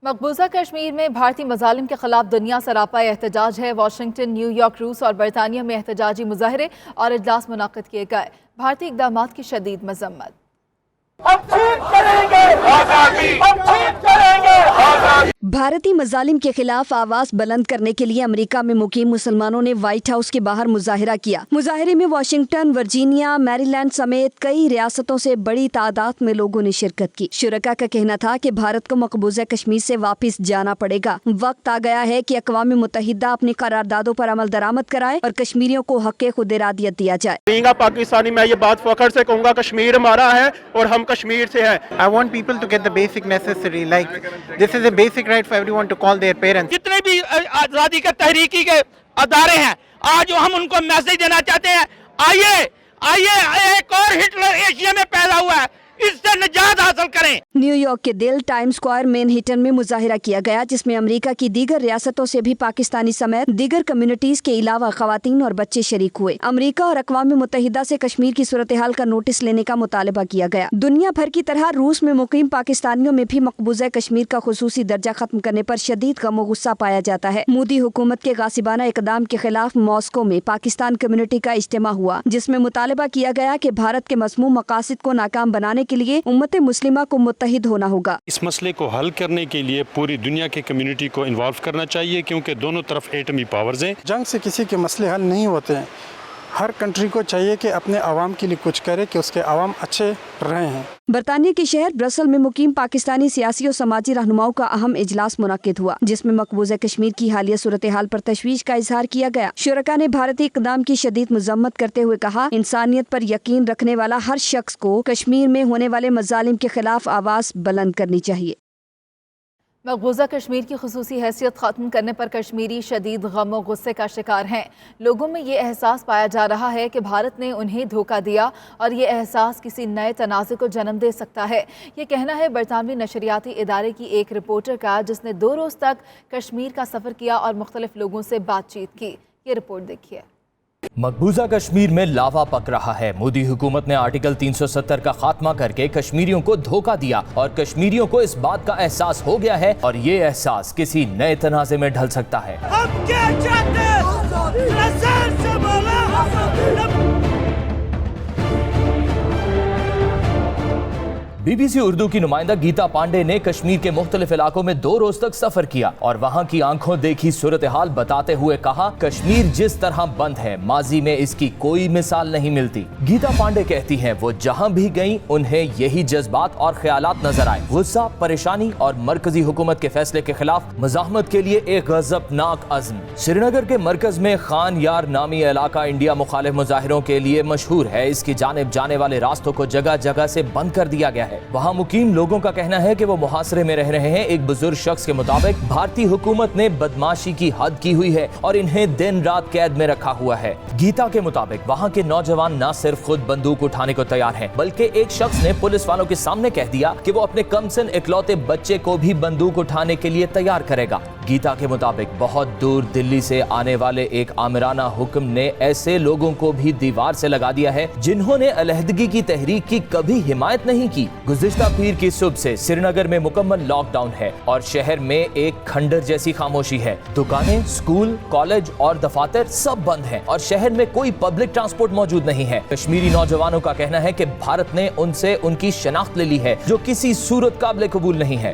مقبوضہ کشمیر میں بھارتی مظالم کے خلاف دنیا سراپا احتجاج ہے۔ واشنگٹن، نیو یارک، روس اور برطانیہ میں احتجاجی مظاہرے اور اجلاس منعقد کیے گئے۔ بھارتی اقدامات کی شدید مذمت۔ بھارتی مظالم کے خلاف آواز بلند کرنے کے لیے امریکہ میں مقیم مسلمانوں نے وائٹ ہاؤس کے باہر مظاہرہ کیا۔ مظاہرے میں واشنگٹن، ورجینیا، میری لینڈ سمیت کئی ریاستوں سے بڑی تعداد میں لوگوں نے شرکت کی۔ شرکاء کا کہنا تھا کہ بھارت کو مقبوضہ کشمیر سے واپس جانا پڑے گا۔ وقت آ گیا ہے کہ اقوام متحدہ اپنی قراردادوں پر عمل درآمد کرائے اور کشمیریوں کو حق خود ارادیت دیا جائے۔ پاکستانی میں یہ بات فخر سے کہوں گا، کشمیر ہمارا ہے اور ہم کشمیر سے ہیں۔ I want people to get the basic necessary, like this is a basic right for everyone to call their parents. جتنے بھی آزادی کے تحریکی کے ادارے ہیں، آج ہم ان کو میسج دینا چاہتے ہیں، آئیے ایک اور ہٹلر ایشیا میں پیدا ہوا ہے، اس سے نجات حاصل کریں۔ نیو یارک کے دل ٹائم سکوائر مین ہٹن میں مظاہرہ کیا گیا، جس میں امریکہ کی دیگر ریاستوں سے بھی پاکستانی سمیت دیگر کمیونٹیز کے علاوہ خواتین اور بچے شریک ہوئے۔ امریکہ اور اقوام متحدہ سے کشمیر کی صورتحال کا نوٹس لینے کا مطالبہ کیا گیا۔ دنیا بھر کی طرح روس میں مقیم پاکستانیوں میں بھی مقبوضہ کشمیر کا خصوصی درجہ ختم کرنے پر شدید غم و غصہ پایا جاتا ہے۔ مودی حکومت کے غاصبانہ اقدام کے خلاف ماسکو میں پاکستان کمیونٹی کا اجتماع ہوا، جس میں مطالبہ کیا گیا کہ بھارت کے مذموم مقاصد کو ناکام بنانے کے لیے امت مسلمہ کو متحد ہونا ہوگا۔ اس مسئلے کو حل کرنے کے لیے پوری دنیا کے کمیونٹی کو انوالو کرنا چاہیے، کیونکہ دونوں طرف ایٹمی پاورز ہیں۔ جنگ سے کسی کے مسئلے حل نہیں ہوتے ہیں۔ ہر کنٹری کو چاہیے کہ اپنے عوام کے لیے کچھ کرے کہ اس کے عوام اچھے رہے ہیں۔ برطانیہ کے شہر برسل میں مقیم پاکستانی سیاسی اور سماجی رہنماؤں کا اہم اجلاس منعقد ہوا، جس میں مقبوضہ کشمیر کی حالیہ صورتحال پر تشویش کا اظہار کیا گیا۔ شرکاء نے بھارتی اقدام کی شدید مذمت کرتے ہوئے کہا، انسانیت پر یقین رکھنے والا ہر شخص کو کشمیر میں ہونے والے مظالم کے خلاف آواز بلند کرنی چاہیے۔ مقبوضہ کشمیر کی خصوصی حیثیت ختم کرنے پر کشمیری شدید غم و غصے کا شکار ہیں۔ لوگوں میں یہ احساس پایا جا رہا ہے کہ بھارت نے انہیں دھوکہ دیا اور یہ احساس کسی نئے تنازع کو جنم دے سکتا ہے۔ یہ کہنا ہے برطانوی نشریاتی ادارے کی ایک رپورٹر کا، جس نے 2 روز تک کشمیر کا سفر کیا اور مختلف لوگوں سے بات چیت کی۔ یہ رپورٹ دیکھیے۔ مقبوضہ کشمیر میں لاوا پک رہا ہے۔ مودی حکومت نے آرٹیکل 370 کا خاتمہ کر کے کشمیریوں کو دھوکہ دیا اور کشمیریوں کو اس بات کا احساس ہو گیا ہے اور یہ احساس کسی نئے تنازع میں ڈھل سکتا ہے۔ بی بی سی اردو کی نمائندہ گیتا پانڈے نے کشمیر کے مختلف علاقوں میں 2 روز تک سفر کیا اور وہاں کی آنکھوں دیکھی صورتحال بتاتے ہوئے کہا، کشمیر جس طرح بند ہے، ماضی میں اس کی کوئی مثال نہیں ملتی۔ گیتا پانڈے کہتی ہیں وہ جہاں بھی گئیں انہیں یہی جذبات اور خیالات نظر آئے، غصہ، پریشانی اور مرکزی حکومت کے فیصلے کے خلاف مزاحمت کے لیے ایک غضبناک عزم۔ سری نگر کے مرکز میں خان یار نامی علاقہ انڈیا مخالف مظاہروں کے لیے مشہور ہے۔ اس کی جانب جانے والے راستوں کو جگہ جگہ سے بند کر دیا گیا ہے۔ وہاں مقیم لوگوں کا کہنا ہے کہ وہ محاصرے میں رہ رہے ہیں۔ ایک بزرگ شخص کے مطابق بھارتی حکومت نے بدماشی کی حد کی ہوئی ہے اور انہیں دن رات قید میں رکھا ہوا ہے۔ گیتا کے مطابق وہاں کے نوجوان نہ صرف خود بندوق اٹھانے کو تیار ہیں، بلکہ ایک شخص نے پولیس والوں کے سامنے کہہ دیا کہ وہ اپنے کمسن اکلوتے بچے کو بھی بندوق اٹھانے کے لیے تیار کرے گا۔ گیتا کے مطابق بہت دور دلی سے آنے والے ایک آمرانہ حکم نے ایسے لوگوں کو بھی دیوار سے لگا دیا ہے جنہوں نے علیحدگی کی تحریک کی کبھی حمایت نہیں کی۔ گزشتہ پیر کی صبح سے سری نگر میں مکمل لاک ڈاؤن ہے اور شہر میں ایک کھنڈر جیسی خاموشی ہے۔ دکانیں، سکول، کالج اور دفاتر سب بند ہیں اور شہر میں کوئی پبلک ٹرانسپورٹ موجود نہیں ہے۔ کشمیری نوجوانوں کا کہنا ہے کہ بھارت نے ان سے ان کی شناخت لے لی ہے، جو کسی صورت قابل قبول نہیں ہے۔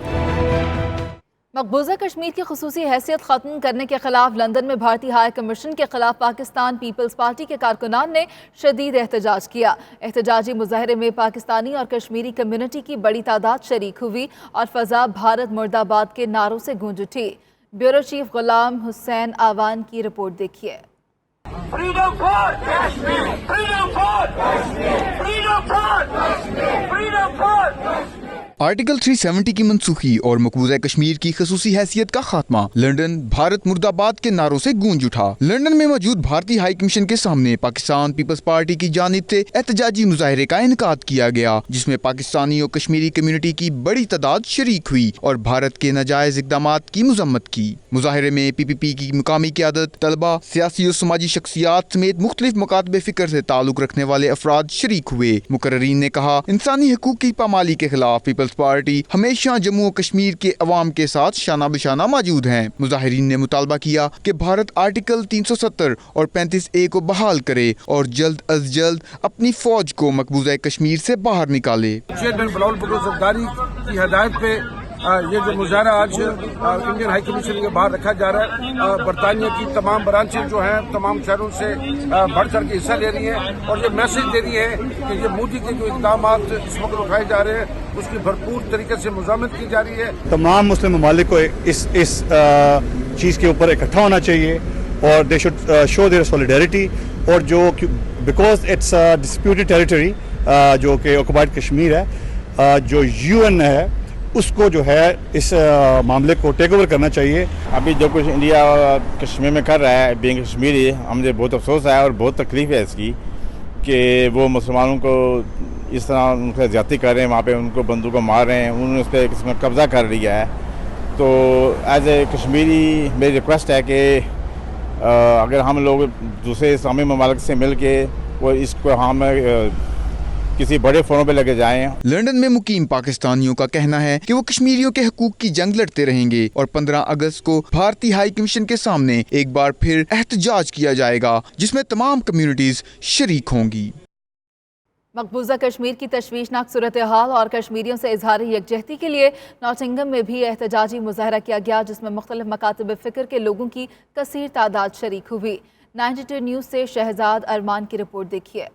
مقبوضہ کشمیر کی خصوصی حیثیت ختم کرنے کے خلاف لندن میں بھارتی ہائی کمیشن کے خلاف پاکستان پیپلز پارٹی کے کارکنان نے شدید احتجاج کیا۔ احتجاجی مظاہرے میں پاکستانی اور کشمیری کمیونٹی کی بڑی تعداد شریک ہوئی اور فضا بھارت مرد آباد کے نعروں سے گونج اٹھی۔ بیورو چیف غلام حسین آوان کی رپورٹ دیکھیے۔ Freedom for Kashmir! Freedom for Kashmir! Freedom for Kashmir! Freedom for Kashmir! Article 370 کی منسوخی اور مقبوضہ کشمیر کی خصوصی حیثیت کا خاتمہ لندن بھارت مرد آباد کے نعروں سے گونج اٹھا۔ لندن میں موجود بھارتی ہائی کمیشن کے سامنے پاکستان پیپلز پارٹی کی جانب سے احتجاجی مظاہرے کا انعقاد کیا گیا، جس میں پاکستانی اور کشمیری کمیونٹی کی بڑی تعداد شریک ہوئی اور بھارت کے ناجائز اقدامات کی مذمت کی۔ مظاہرے میں PPP کی مقامی قیادت، طلبہ، سیاسی اور سماجی شخصیات سمیت مختلف مکاتب فکر سے تعلق رکھنے والے افراد شریک ہوئے۔ مقررین نے کہا، انسانی حقوق کی پامالی کے خلاف پیپلز پیپلز پارٹی ہمیشہ جموں و کشمیر کے عوام کے ساتھ شانہ بشانہ موجود ہیں۔ مظاہرین نے مطالبہ کیا کہ بھارت آرٹیکل 370 اور 35A کو بحال کرے اور جلد از جلد اپنی فوج کو مقبوضہ کشمیر سے باہر نکالے۔ چیئرمین بلاول بھٹو زرداری کی ہدایت پہ یہ جو مظاہرہ آج انڈین ہائی کمیشن کے باہر رکھا جا رہا ہے، برطانیہ کی تمام برانچیں جو ہیں تمام شہروں سے بڑھ چڑھ کے حصہ لے رہی ہیں اور یہ میسج دے رہی ہے کہ یہ مودی کے جو اقدامات اس وقت اٹھائے جا رہے ہیں اس کی بھرپور طریقے سے مزاحمت کی جا رہی ہے۔ تمام مسلم ممالک کو اس چیز کے اوپر اکٹھا ہونا چاہیے اور دے شوڈ شو دیئر سولیڈیرٹی، اور جو بیکاز اٹس ڈسپیوٹڈ ٹیریٹری جو کہ آکوپائڈ کشمیر ہے، جو UN ہے اس کو جو ہے اس معاملے کو ٹیک اوور کرنا چاہیے۔ ابھی جو کچھ انڈیا کشمیر میں کر رہا ہے بینگ کشمیری، مجھے بہت افسوس ہے اور بہت تکلیف ہے اس کی کہ وہ مسلمانوں کو اس طرح ان سے زیادتی کر رہے ہیں، وہاں پہ ان کو بندوقوں مار رہے ہیں، انہوں نے اس پہ قسم قبضہ کر لیا ہے۔ تو ایز اے کشمیری میری ریکویسٹ ہے کہ اگر ہم لوگ دوسرے اسلامی ممالک سے مل کے وہ اس کو ہم کسی بڑے فورم پہ لگے جائیں۔ لندن میں مقیم پاکستانیوں کا کہنا ہے کہ وہ کشمیریوں کے حقوق کی جنگ لڑتے رہیں گے اور 15 اگست کو بھارتی ہائی کمیشن کے سامنے ایک بار پھر احتجاج کیا جائے گا جس میں تمام کمیونٹیز شریک ہوں گی۔ مقبوضہ کشمیر کی تشویشناک صورتحال اور کشمیریوں سے اظہار یکجہتی کے لیے ناٹنگھم میں بھی احتجاجی مظاہرہ کیا گیا، جس میں مختلف مکاتب فکر کے لوگوں کی کثیر تعداد شریک ہوئی۔ 92 نیوز سے شہزاد ارمان کی رپورٹ دیکھیے۔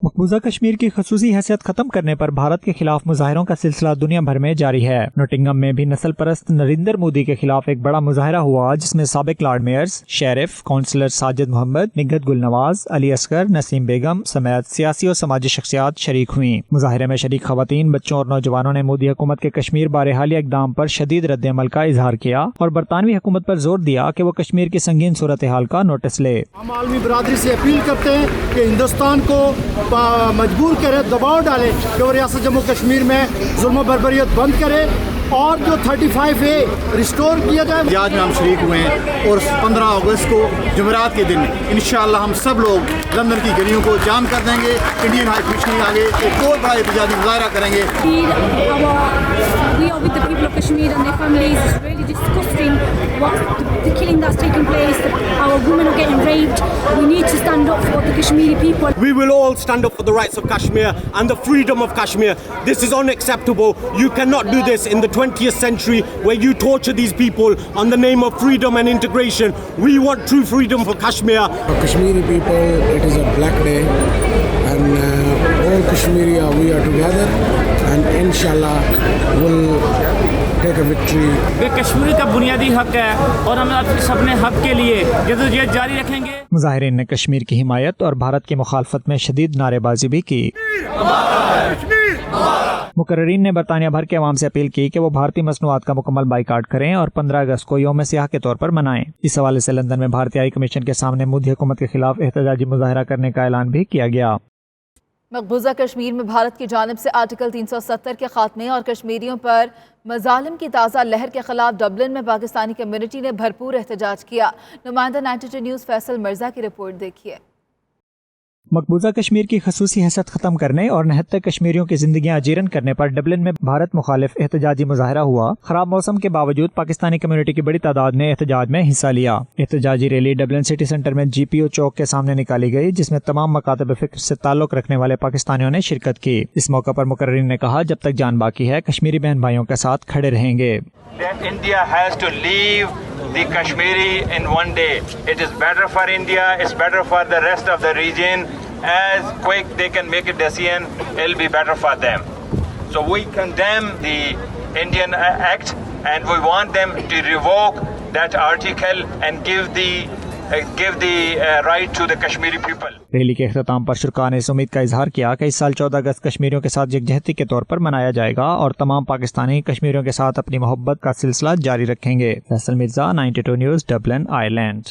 مقبوضہ کشمیر کی خصوصی حیثیت ختم کرنے پر بھارت کے خلاف مظاہروں کا سلسلہ دنیا بھر میں جاری ہے۔ نوٹنگھم میں بھی نسل پرست نریندر مودی کے خلاف ایک بڑا مظاہرہ ہوا، جس میں سابق lord mayors, sheriff, councillor Sajid Mohammad, Nighat Gul Nawaz, Ali Asghar, Naseem Begum سمیت سیاسی اور سماجی شخصیات شریک ہوئیں۔ مظاہرے میں شریک خواتین، بچوں اور نوجوانوں نے مودی حکومت کے کشمیر بارحالی اقدام پر شدید رد عمل کا اظہار کیا اور برطانوی حکومت پر زور دیا کہ وہ کشمیر کی سنگین صورتحال کا نوٹس لے۔ ہم عالمی برادری سے اپیل کرتے ہیں کہ ہندوستان کو مجبور کرے، دباؤ ڈالے کہ وہ ریاست جموں کشمیر میں ظلم و بربریت بند کرے اور جو 35A ریسٹور کیا جائے۔ آج میں ہم شریک ہوئے ہیں اور 15 اگست کو جمعرات کے دن انشاءاللہ ہم سب لوگ لندن کی گلیوں کو جام کر دیں گے، انڈین ہائی کمیشن کے آگے ایک اور بڑا احتجاجی مظاہرہ کریں گے۔ We will all stand up for the rights of Kashmir and the freedom of Kashmir. This is unacceptable. You cannot do this in the 20th century where you torture these people on the name of freedom and integration. We want true freedom for Kashmir. For Kashmiri people, it is a black day, and all Kashmiri we are together, and inshallah we'll take a victory. یہ کشمیر کا بنیادی حق ہے اور ہم اپنے حق کے لیے جدوجہد جاری رکھیں گے۔ مظاہرین نے کشمیر کی حمایت اور بھارت کی مخالفت میں شدید نعرے بازی بھی کی۔ مقررین نے برطانیہ بھر کے عوام سے اپیل کی کہ وہ بھارتی مصنوعات کا مکمل بائیکاٹ کریں اور 15 اگست کو یوم سیاہ کے طور پر منائیں۔ اس حوالے سے لندن میں بھارتی ہائی کمیشن کے سامنے مودی حکومت کے خلاف احتجاجی مظاہرہ کرنے کا اعلان بھی کیا گیا۔ مقبوضہ کشمیر میں بھارت کی جانب سے آرٹیکل 370 کے خاتمے اور کشمیریوں پر مظالم کی تازہ لہر کے خلاف ڈبلن میں پاکستانی کمیونٹی نے بھرپور احتجاج کیا۔ نمائندہ 92 نیوز فیصل مرزا کی رپورٹ دیکھیے۔ مقبوضہ کشمیر کی خصوصی حیثیت ختم کرنے اور 69 کشمیریوں کی زندگیاں اجیرن کرنے پر ڈبلن میں بھارت مخالف احتجاجی مظاہرہ ہوا۔ خراب موسم کے باوجود پاکستانی کمیونٹی کی بڑی تعداد نے احتجاج میں حصہ لیا۔ احتجاجی ریلی ڈبلن سٹی سینٹر میں GPO چوک کے سامنے نکالی گئی، جس میں تمام مکاتب فکر سے تعلق رکھنے والے پاکستانیوں نے شرکت کی۔ اس موقع پر مقررین نے کہا جب تک جان باقی ہے کشمیری بہن بھائیوں کے ساتھ کھڑے رہیں گے۔ India has to leave the Kashmiri in one day. It is better for India, it's better for the rest of the region. As quick they can make a decision, it'll be better for them. So we condemn the Indian Act and we want them to revoke that article and give the right to the Kashmiri people. Rally کے اختتام پر شرکاء نے اس امید کا اظہار کیا کہ اس سال 14 اگست کشمیریوں کے ساتھ یکجہتی کے طور پر منایا جائے گا اور تمام پاکستانی کشمیریوں کے ساتھ اپنی محبت کا سلسلہ جاری رکھیں گے۔ Faisal Mirza, 92 news, Dublin, Ireland.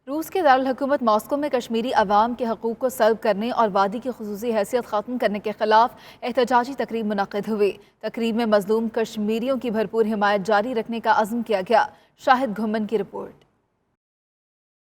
روس کے دارالحکومت ماسکو میں کشمیری عوام کے حقوق کو سلب کرنے اور وادی کی خصوصی حیثیت ختم کرنے کے خلاف احتجاجی تقریب منعقد ہوئی۔ تقریب میں مظلوم کشمیریوں کی بھرپور حمایت جاری رکھنے کا عزم کیا گیا۔ شاہد گھمن کی report.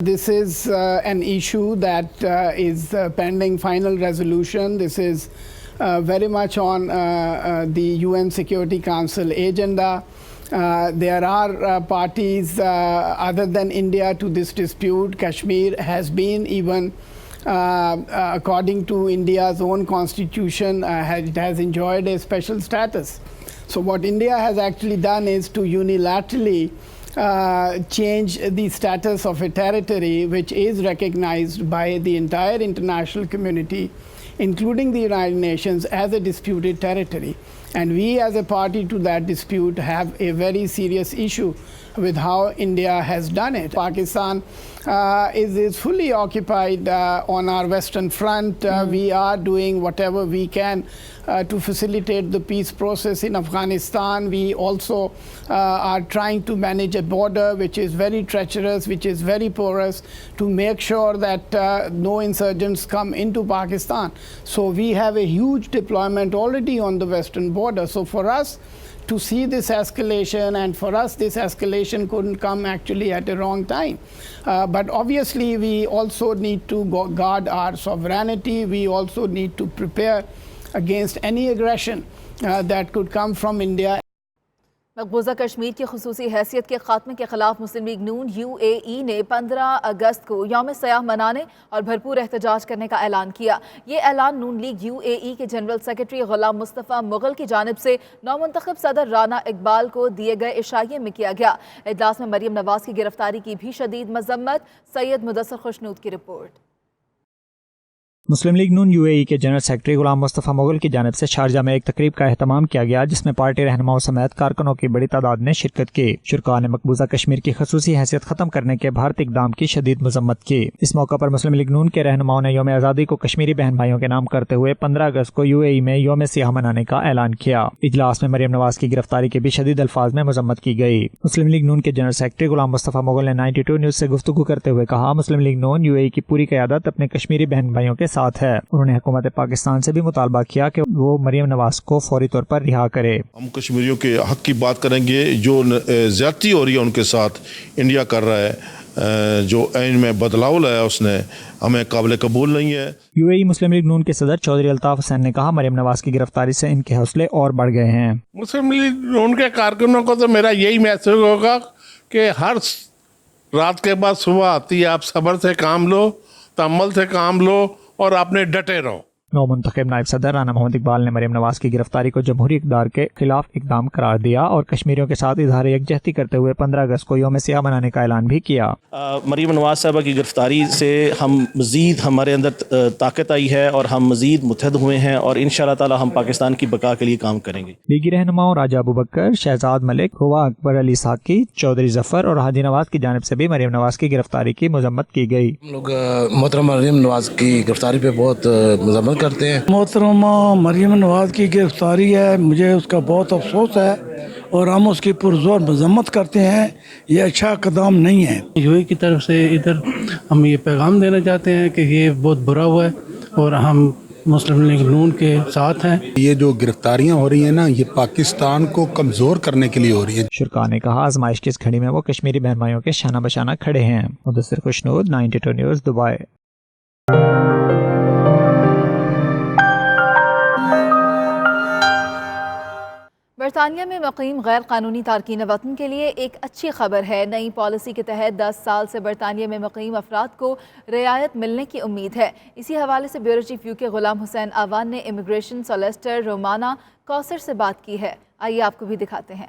This is an issue that is pending final resolution. This is very much on the UN Security Council agenda. There are parties other than India to this dispute. Kashmir has been even according to India's own constitution has enjoyed a special status. So what India has actually done is to unilaterally change the status of a territory which is recognized by the entire international community, including the United Nations, as a disputed territory. And we as a party to that dispute have a very serious issue with how India has done it. Pakistan is fully occupied on our western front. We are doing whatever we can to facilitate the peace process in Afghanistan. We also are trying to manage a border which is very treacherous, which is very porous, to make sure that no insurgents come into Pakistan. So we have a huge deployment already on the western border. So for us to see this escalation, and for us this escalation couldn't come actually at a wrong time. But obviously we also need to guard our sovereignty. We also need to prepare against any aggression that could come from India. مقبوضہ کشمیر کی خصوصی حیثیت کے خاتمے کے خلاف مسلم league نون UAE نے 15 اگست کو یوم سیاہ منانے اور بھرپور احتجاج کرنے کا اعلان کیا۔ یہ اعلان نون لیگ UAE کے جنرل سیکرٹری غلام مصطفیٰ مغل کی جانب سے نومنتخب صدر رانا اقبال کو دیے گئے عشائیے میں کیا گیا۔ اجلاس میں مریم نواز کی گرفتاری کی بھی شدید مذمت۔ سید مدثر خوشنود کی رپورٹ۔ مسلم لیگ نون UAE کے جنرل سیکرٹری غلام مصطفیٰ مغل کی جانب سے شارجہ میں ایک تقریب کا اہتمام کیا گیا، جس میں پارٹی رہنماؤں سمیت کارکنوں کی بڑی تعداد نے شرکت کی۔ شرکاء نے مقبوضہ کشمیر کی خصوصی حیثیت ختم کرنے کے بھارتی اقدام کی شدید مذمت کی۔ اس موقع پر مسلم لیگ نون کے رہنماؤں نے یوم آزادی کو کشمیری بہن بھائیوں کے نام کرتے ہوئے 15 اگست کو UAE میں یوم سیاہ منانے کا اعلان کیا۔ اجلاس میں مریم نواز کی گرفتاری کی بھی شدید الفاظ میں مذمت کی گئی۔ مسلم لیگ نون کے جنرل سیکرٹری غلام مصطفیٰ مغل نے 92 نیوز سے گفتگو کرتے ہوئے کہا، مسلم لیگ نون UAE کی پوری قیادت اپنے کشمیری بہن بھائیوں کے ساتھ ہے۔ انہوں نے حکومت پاکستان سے بھی مطالبہ کیا کہ وہ مریم نواز کو فوری طور پر رہا کرے۔ ہم کشمیریوں کے حق کی بات کریں گے، جو زیادتی ہو رہی ہے ان کے ساتھ انڈیا کر رہا ہے، جو عین میں بدلاؤ لایا اس نے، ہمیں قابل قبول نہیں ہے۔ UAE مسلم لیگ نون کے صدر چودھری الطاف حسین نے کہا، مریم نواز کی گرفتاری سے ان کے حوصلے اور بڑھ گئے ہیں۔ مسلم لیگ نون کے کارکنوں کو تو میرا یہی میسج ہوگا کہ ہر رات کے بعد صبح آتی ہے، آپ صبر سے کام لو، تحمل سے کام لو اور اپنے ڈٹے رہو۔ نومنتخب نائب صدر رانا محمد اقبال نے مریم نواز کی گرفتاری کو جمہوری اقدار کے خلاف اقدام قرار دیا اور کشمیریوں کے ساتھ اظہار یکجہتی کرتے ہوئے 15 اگست کو یوم سیاہ منانے کا اعلان بھی کیا۔ مریم نواز صاحبہ کی گرفتاری سے ہم مزید ہمارے اندر طاقت آئی ہے اور ہم مزید متحد ہوئے ہیں اور انشاءاللہ تعالی ہم پاکستان کی بقا کے لیے کام کریں گے۔ لیگی رہنماؤں راجہ ابوبکر، شہزاد ملک، ہوا اکبر علی ساکی، چودھری ظفر اور حاجی نواز کی جانب سے بھی مریم نواز کی گرفتاری کی مذمت کی گئی۔ ہم لوگ محترمہ مریم نواز کی گرفتاری پہ بہت مذمت کرتے ہیں۔ محترمہ مریم نواز کی گرفتاری ہے، مجھے اس کا بہت افسوس ہے اور ہم اس کی پرزور مذمت کرتے ہیں، یہ اچھا قدم نہیں ہے۔ UAE کی طرف سے ادھر ہم یہ پیغام دینا چاہتے ہیں کہ یہ بہت برا ہوا ہے اور ہم مسلم لیگ نون کے ساتھ ہیں۔ یہ جو گرفتاریاں ہو رہی ہیں نا، یہ پاکستان کو کمزور کرنے کے لیے ہو رہی ہیں۔ شرکاء نے کہا، آزمائش کی اس گھڑی میں وہ کشمیری بہن بھائیوں کے شانہ بشانہ کھڑے ہیں۔ Mudassir Khushnood, 92 news, Dubai. برطانیہ میں مقیم غیر قانونی تارکین وطن کے لیے ایک اچھی خبر ہے۔ نئی پالیسی کے تحت 10 سال سے برطانیہ میں مقیم افراد کو رعایت ملنے کی امید ہے۔ اسی حوالے سے بیورو چیف UK غلام حسین آوان نے امیگریشن سولیسٹر رومانا کوسر سے بات کی ہے۔ آئیے آپ کو بھی دکھاتے ہیں۔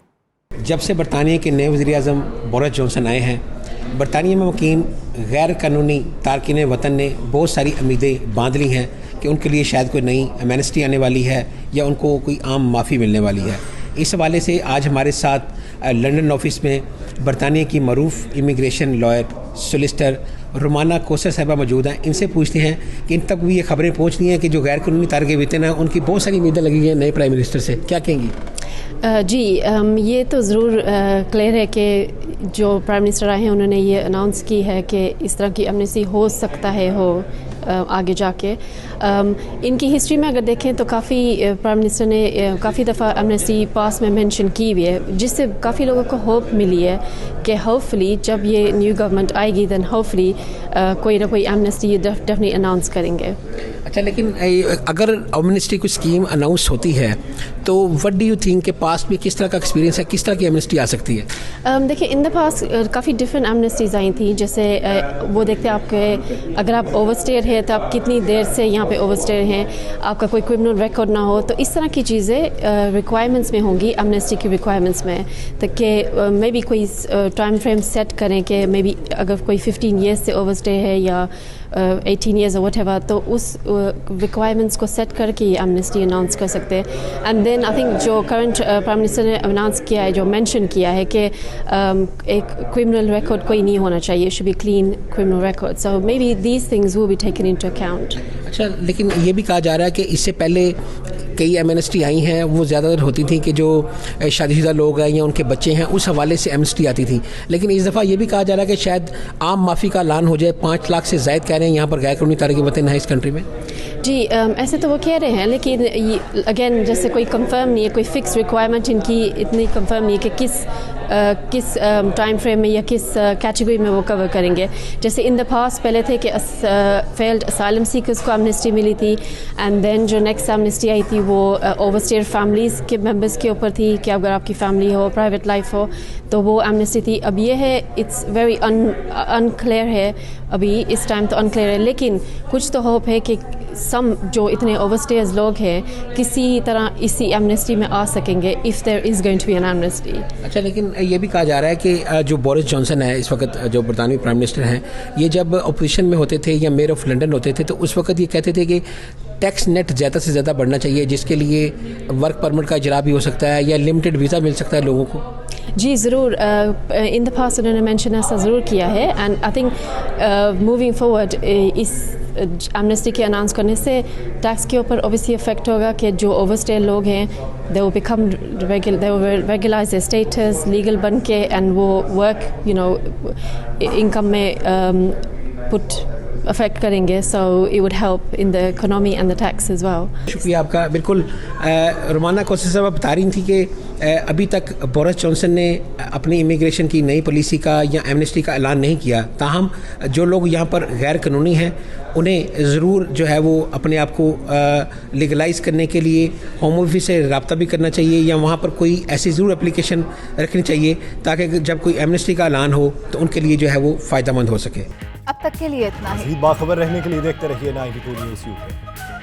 جب سے برطانیہ کے نئے وزیر اعظم بورس جانسن آئے ہیں، برطانیہ میں مقیم غیر قانونی تارکین وطن نے بہت ساری امیدیں باندھ لی ہیں کہ ان کے لیے شاید کوئی نئی ایمنسٹی آنے والی ہے یا ان کو کوئی عام معافی ملنے والی ہے۔ اس حوالے سے آج ہمارے ساتھ لنڈن آفس میں برطانیہ کی معروف امیگریشن لائر سولیسٹر رومانا کوسر صاحبہ موجود ہیں۔ ان سے پوچھتے ہیں کہ ان تک بھی یہ خبریں پہنچنی ہیں کہ جو غیر قانونی تارکین وطن ہیں ان کی بہت ساری امیدیں لگی ہیں نئے پرائم منسٹر سے، کیا کہیں گی؟ جی، یہ تو ضرور کلیئر ہے کہ جو پرائم منسٹر آئے ہیں انہوں نے یہ اناؤنس کی ہے کہ اس طرح کی ایمنسٹی ہو سکتا ہے آگے جا کے۔ ان کی ہسٹری میں اگر دیکھیں تو کافی پرائم منسٹر نے کافی دفعہ ایمنسٹی پاس میں مینشن کی ہوئی ہے، جس سے کافی لوگوں کو ہوپ ملی ہے کہ ہوپ فلی جب یہ نیو گورنمنٹ آئے گی دین ہوپ فلی کوئی نہ کوئی ایمنسٹی یہ ڈیفینیٹلی اناؤنس کریں گے۔ اچھا، لیکن اگر ایمنسٹی کوئی اسکیم اناؤنس ہوتی ہے تو وٹ ڈو یو تھنک کہ پاسٹ میں کس طرح کا ایکسپیرینس ہے، کس طرح کی ایمنسٹی آ سکتی ہے؟ دیکھیں، ان دا پاس کافی ڈفرینٹ ایمنسٹیز آئی تھیں، جیسے وہ دیکھتے ہیں آپ کے اگر آپ اوور اسٹیئر ہیں تو آپ کتنی دیر سے یہاں پہ اوور اسٹیئر ہیں، آپ کا کوئی کرمنل ریکارڈ نہ ہو، تو اس طرح کی چیزیں ریکوائرمنٹس میں ہوں گی ایمنسٹی کی ریکوائرمنٹس میں، تاکہ مے بی کوئی ٹائم فریم سیٹ کریں کہ مے بی اگر کوئی 15 ایئرس سے اوور اسٹے ہے یا 18 ایئرز اور وٹ ایور، تو اس ریکوائرمنٹس کو سیٹ کر کے یہ ایمنسٹی اناؤنس کر سکتے ہیں۔ اینڈ دین آئی تھنک جو کرنٹ پرائم منسٹر نے اناؤنس کیا ہے، جو مینشن کیا ہے کہ ایک کرمنل ریکارڈ کوئی نہیں ہونا چاہیے، should be clean criminal record, so maybe these things will be taken into account. اچھا، لیکن یہ بھی کہا جا رہا ہے کہ اس سے پہلے کئی ایمنسٹی آئی ہیں، وہ زیادہ تر ہوتی تھیں کہ جو شادی شدہ لوگ ہیں یا ان کے بچے ہیں، اس حوالے سے ایمنسٹی آتی تھی، لیکن اس دفعہ یہ بھی کہا جا رہا ہے کہ شاید عام معافی کا اعلان ہو جائے۔ 5 لاکھ سے زائد کہہ رہے ہیں یہاں پر غیر قانونی تارکین وطن ہیں اس کنٹری میں۔ جی ایسے تو وہ کہہ رہے ہیں، لیکن اگین جیسے کوئی کنفرم نہیں ہے، کوئی فکس ریکوائرمنٹ ان کی اتنی کنفرم نہیں ہے کہ کس ٹائم فریم میں یا کس کیٹیگری میں وہ کور کریں گے. جیسے ان دا پاس پہلے تھے کہ فیلڈ اسائلم سیکرز کو ایمنسٹی ملی تھی، اینڈ دین جو نیکسٹ ایمنسٹی آئی تھی وہ اوور اسٹیئر فیملیز کے ممبرس کے اوپر تھی کہ اگر آپ کی فیملی ہو، پرائیویٹ لائف ہو، تو وہ ایمنسٹی تھی. اب یہ ہے اٹس ویری انکلیئر ہے، ابھی اس ٹائم تو انکلیئر ہے، لیکن کچھ تو ہوپ ہے کہ سم جو اتنے اوور اسٹیئرز لوگ ہیں کسی طرح اسی ایمنسٹی میں آ سکیں گے if there is going to be an amnesty. اچھا، لیکن یہ بھی کہا جا رہا ہے کہ جو بورس جانسن ہے اس وقت، جو برطانوی پرائم منسٹر ہیں، یہ جب اپوزیشن میں ہوتے تھے یا میئر آف لنڈن ہوتے تھے تو اس وقت یہ کہتے تھے کہ ٹیکس نیٹ زیادہ سے زیادہ بڑھنا چاہیے، جس کے لیے ورک پرمٹ کا اجرا بھی ہو سکتا ہے یا لمیٹڈ ویزا مل سکتا ہے لوگوں کو. جی ضرور، ان دا پاس انہوں نے مینشن ایسا ضرور کیا ہے، and I think moving forward اس ایمنسٹی کے اناؤنس کرنے سے ٹیکس کے اوپر اوبیسلی افیکٹ ہوگا کہ جو اوور اسٹے لوگ ہیں they will become regularise their status legal بن کے، اینڈ وہ ورک انکم میں پٹ افیکٹ کریں گے. So it would help in the economy and the tax as well. شکریہ آپ کا. بالکل رومانہ کوسی صاحب بتا رہی تھی کہ ابھی تک بورس جانسن نے اپنی امیگریشن کی نئی پالیسی کا یا ایمنسٹی کا اعلان نہیں کیا، تاہم جو لوگ یہاں پر غیر قانونی ہیں انہیں ضرور جو ہے وہ اپنے آپ کو لیگلائز کرنے کے لیے ہوم آفس سے رابطہ بھی کرنا چاہیے، یا وہاں پر کوئی ایسی ضرور اپلیکیشن رکھنی چاہیے تاکہ جب کوئی ایمنسٹی کا اعلان ہو تو ان کے لیے جو ہے وہ فائدہ مند ہو سکے. اب تک کے لیے اتنا ہی. باخبر رہنے کے لیے دیکھتے رہیے 92 نیوز UK.